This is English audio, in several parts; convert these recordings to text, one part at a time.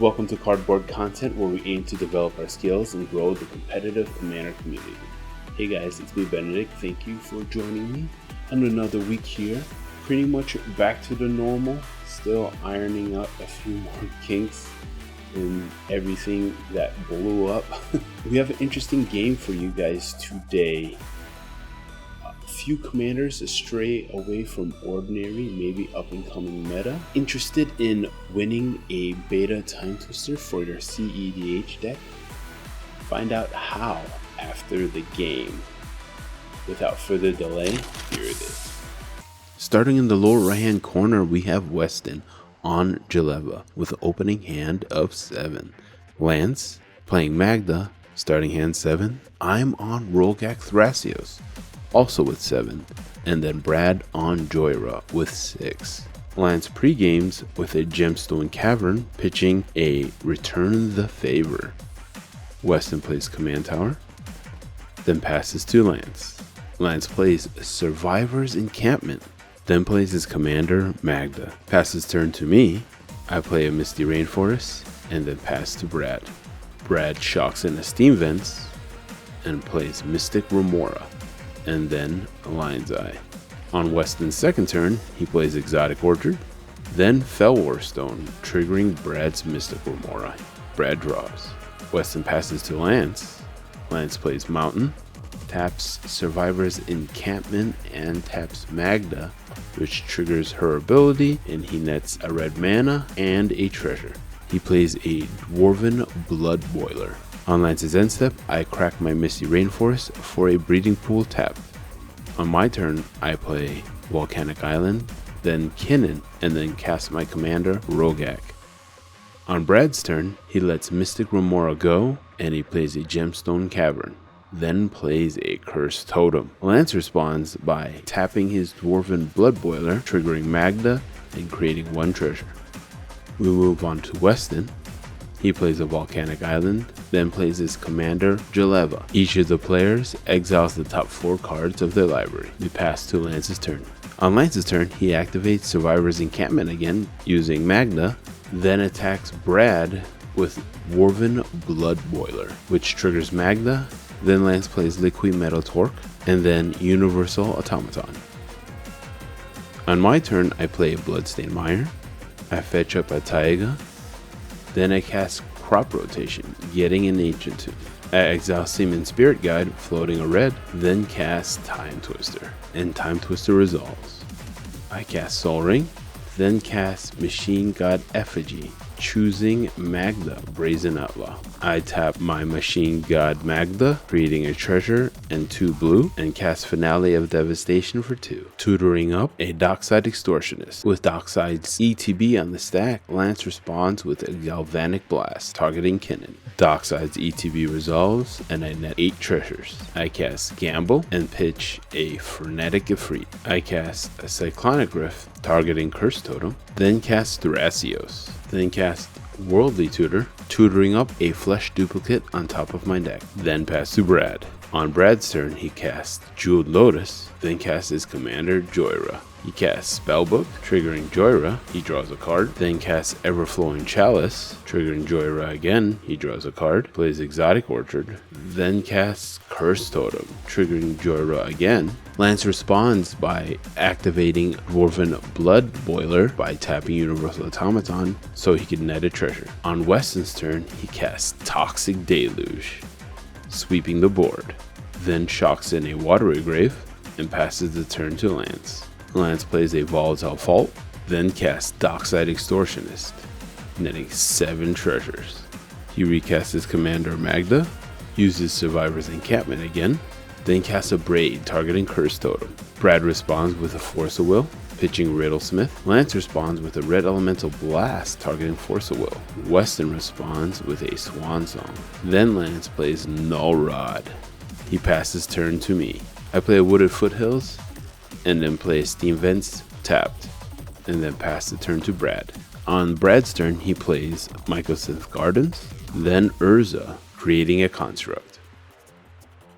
Welcome to Cardboard Content, where we aim to develop our skills and grow the competitive Commander community. Hey guys, it's me Benedict. Thank you for joining me on another week here. Pretty much back to the normal, still ironing out a few more kinks in everything that blew up. We have an interesting game for you guys today. Few commanders stray away from ordinary, maybe up and coming meta. Interested in winning a beta time twister for your cEDH deck? Find out how after the game. Without further delay, here it is. Starting in the lower right hand corner, we have Weston on Jeleva with an opening hand of 7. Lance playing Magda, starting hand 7. I'm on Rograkh Thrasios, also with 7, and then Brad on Jhoria with 6. Lance pre-games with a Gemstone Cavern, pitching a Return the Favor. Weston plays Command Tower, then passes to Lance. Lance plays Survivor's Encampment, then plays his commander Magda. Passes turn to me, I play a Misty Rainforest, and then pass to Brad. Brad shocks in a Steam Vents, and plays Mystic Remora, and then Lion's Eye. On Weston's second turn, he plays Exotic Orchard, then Fellwar Stone, triggering Brad's Mystic Remora. Brad draws. Weston passes to Lance. Lance plays Mountain, taps Survivor's Encampment, and taps Magda, which triggers her ability, and he nets a red mana and a treasure. He plays a Dwarven Blood Boiler. On Lance's end step, I crack my Misty Rainforest for a Breeding Pool tap. On my turn, I play Volcanic Island, then Kinnan, and then cast my commander Rograkh. On Brad's turn, he lets Mystic Remora go, and he plays a Gemstone Cavern, then plays a Cursed Totem. Lance responds by tapping his Dwarven Blood Boiler, triggering Magda, and creating 1 treasure. We move on to Weston. He plays a Volcanic Island, then plays his commander Jeleva. Each of the players exiles the top 4 cards of their library. We pass to Lance's turn. On Lance's turn, he activates Survivor's Encampment again using Magda, then attacks Brad with Dwarven Blood Boiler, which triggers Magda. Then Lance plays Liquid Metal Torque, and then Universal Automaton. On my turn, I play a Bloodstained Mire. I fetch up a Taiga. Then I cast Crop Rotation, getting an Ancient Tomb. I exile Seaman Spirit Guide, floating a red, then cast Time Twister, and Time Twister resolves. I cast Sol Ring, then cast Machine God Effigy, choosing Magda, Brazen Outlaw. I tap my Machine God Magda, creating a treasure and 2 blue, and cast Finale of Devastation for 2, tutoring up a Dockside Extortionist. With Dockside's ETB on the stack, Lance responds with a Galvanic Blast, targeting Kinnan. Dockside's ETB resolves, and I net 8 treasures. I cast Gamble and pitch a Frenetic Ifrit. I cast a Cyclonic Rift, targeting Cursed Totem, then cast Thrasios, then cast Worldly Tutor, tutoring up a Flesh Duplicate on top of my deck, then pass to Brad. On Brad's turn, he casts Jeweled Lotus, then casts his commander Jhoria. He casts Spellbook, triggering Jhoria, he draws a card, then casts Everflowing Chalice, triggering Jhoria again, he draws a card, plays Exotic Orchard, then casts Cursed Totem, triggering Jhoria again. Lance responds by activating Dwarven Blood Boiler by tapping Universal Automaton so he can net a treasure. On Weston's turn, he casts Toxic Deluge, sweeping the board, then shocks in a Watery Grave and passes the turn to Lance. Lance plays a Volatile Fault, then casts Dockside Extortionist, netting 7 treasures. He recasts his commander Magda, uses Survivor's Encampment again, then casts a Braid targeting Cursed Totem. Brad responds with a Force of Will, pitching Riddlesmith. Lance responds with a Red Elemental Blast targeting Force of Will. Weston responds with a Swan Song. Then Lance plays Null Rod. He passes turn to me. I play a Wooded Foothills, and then play Steam Vents tapped, and then pass the turn to Brad. On Brad's turn, he plays Mycosynth Gardens, then Urza, creating a construct.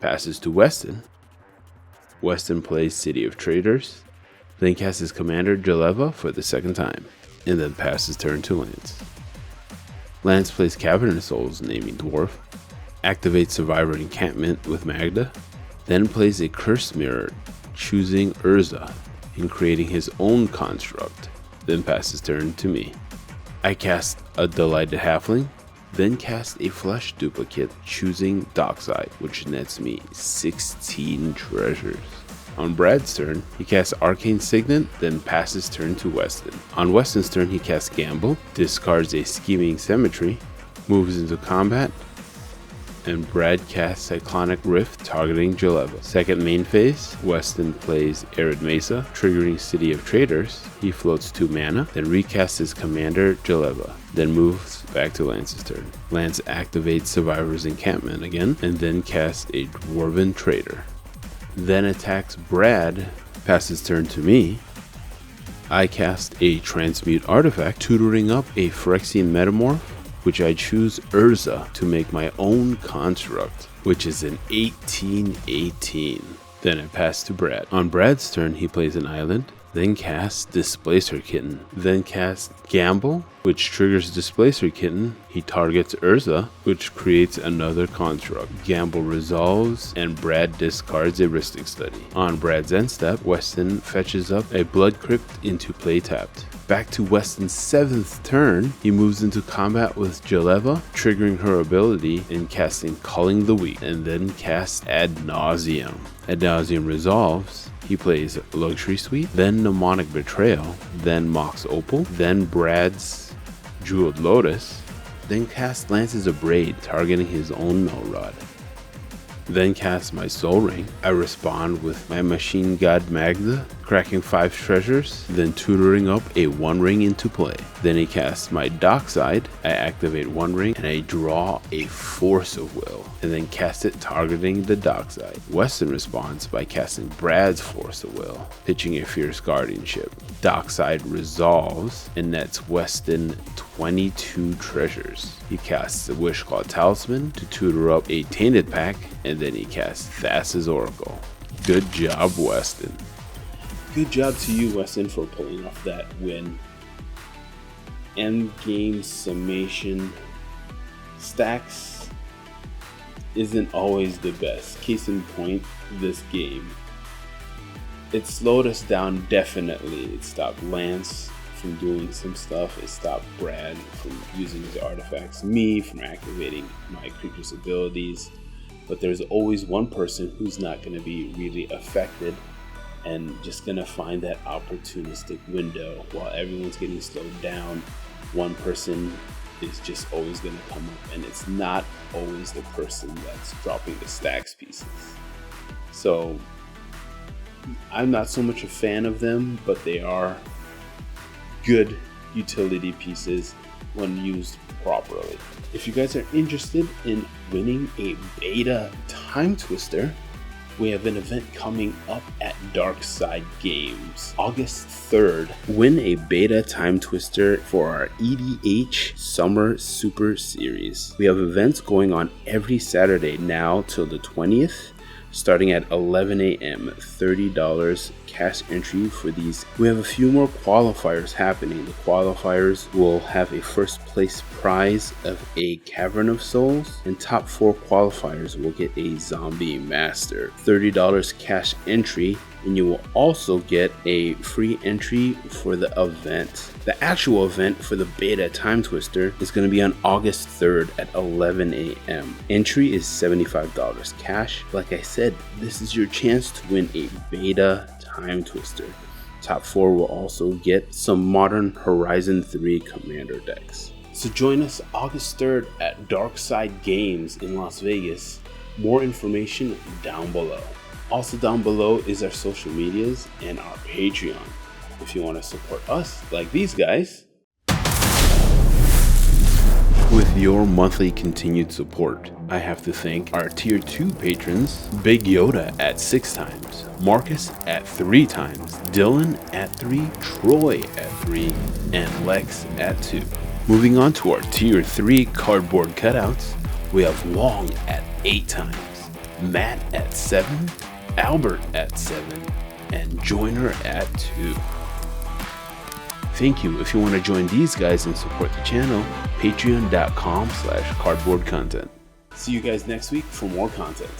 Passes to Weston. Weston plays City of Traders, then casts his commander Jeleva for the second time, and then passes turn to Lance. Lance plays Cabinet of Souls, naming Dwarf. Activates Survivor Encampment with Magda. Then plays a Curse Mirror, choosing Urza and creating his own construct. Then passes turn to me. I cast a Delighted Halfling. Then cast a Flesh Duplicate, choosing Dockside, which nets me 16 treasures. On Brad's turn, he casts Arcane Signet, then passes turn to Weston. On Weston's turn, he casts Gamble, discards a Scheming Symmetry, moves into combat, and Brad casts Cyclonic Rift, targeting Jeleva. Second main phase, Weston plays Arid Mesa, triggering City of Traders. He floats 2 mana, then recasts his commander, Jeleva, then moves back to Lance's turn. Lance activates Survivor's Encampment again, and then casts a Dwarven Trader. Then attacks Brad, passes turn to me. I cast a Transmute Artifact, tutoring up a Phyrexian Metamorph, which I choose Urza to make my own construct, which is an 18/18. Then I pass to Brad. On Brad's turn, he plays an island, then casts Displacer Kitten, then casts Gamble, which triggers Displacer Kitten. He targets Urza, which creates another construct. Gamble resolves, and Brad discards a Rhystic Study. On Brad's end step, Weston fetches up a Blood Crypt into play tapped. Back to Weston's 7th turn, he moves into combat with Jeleva, triggering her ability and casting Culling the Weak, and then casts Ad Nauseam. Ad Nauseam resolves. He plays Luxury Suite, then Mnemonic Betrayal, then Mox Opal, then Brad's Jeweled Lotus, then casts Lance's Abrade, targeting his own Melrod. Then cast my Soul Ring. I respond with my Machine God Magda, cracking 5 treasures, then tutoring up a 1 ring into play. Then he casts my Dockside. I activate 1 ring and I draw a Force of Will, and then cast it targeting the Dockside. Weston responds by casting Brad's Force of Will, pitching a Fierce Guardianship. Dockside resolves and nets Weston 22 treasures. He casts a Wishclaw Talisman to tutor up a Tainted Pack, and then he casts Thassa's Oracle. Good job, Weston. Good job to you, Weston, for pulling off that win. Endgame summation stacks isn't always the best. Case in point, this game. It slowed us down, definitely. It stopped Lance from doing some stuff. It stopped Brad from using his artifacts, me from activating my creature's abilities. But there's always one person who's not going to be really affected and just going to find that opportunistic window. While everyone's getting slowed down, one person is just always going to come up, and it's not always the person that's dropping the stacks pieces. So I'm not so much a fan of them, but they are good utility pieces when used properly. If you guys are interested in winning a beta Time Twister, we have an event coming up at Darkside Games, August 3rd. Win a beta Time Twister for our EDH Summer Super Series. We have events going on every Saturday now till the 20th. Starting at 11 a.m., $30 cash entry for these. We have a few more qualifiers happening. The qualifiers will have a first place prize of a Cavern of Souls, and top 4 qualifiers will get a Zombie Master. $30 cash entry, and you will also get a free entry for the event. The actual event for the beta Time Twister is going to be on August 3rd at 11 a.m. Entry is $75 cash. Like I said, this is your chance to win a beta Time Twister. Top 4 will also get some Modern Horizon 3 Commander decks. So join us August 3rd at Darkside Games in Las Vegas. More information down below. Also down below is our social medias and our Patreon. If you want to support us like these guys. With your monthly continued support, I have to thank our tier 2 patrons, Big Yoda at 6 times, Marcus at 3 times, Dylan at 3, Troy at 3, and Lex at 2. Moving on to our tier 3 cardboard cutouts, we have Wong at 8 times, Matt at 7, Albert at 7, and Joiner at 2. thank you. If you want to join these guys and support the channel, patreon.com/cardboardcontent. See you guys next week for more content.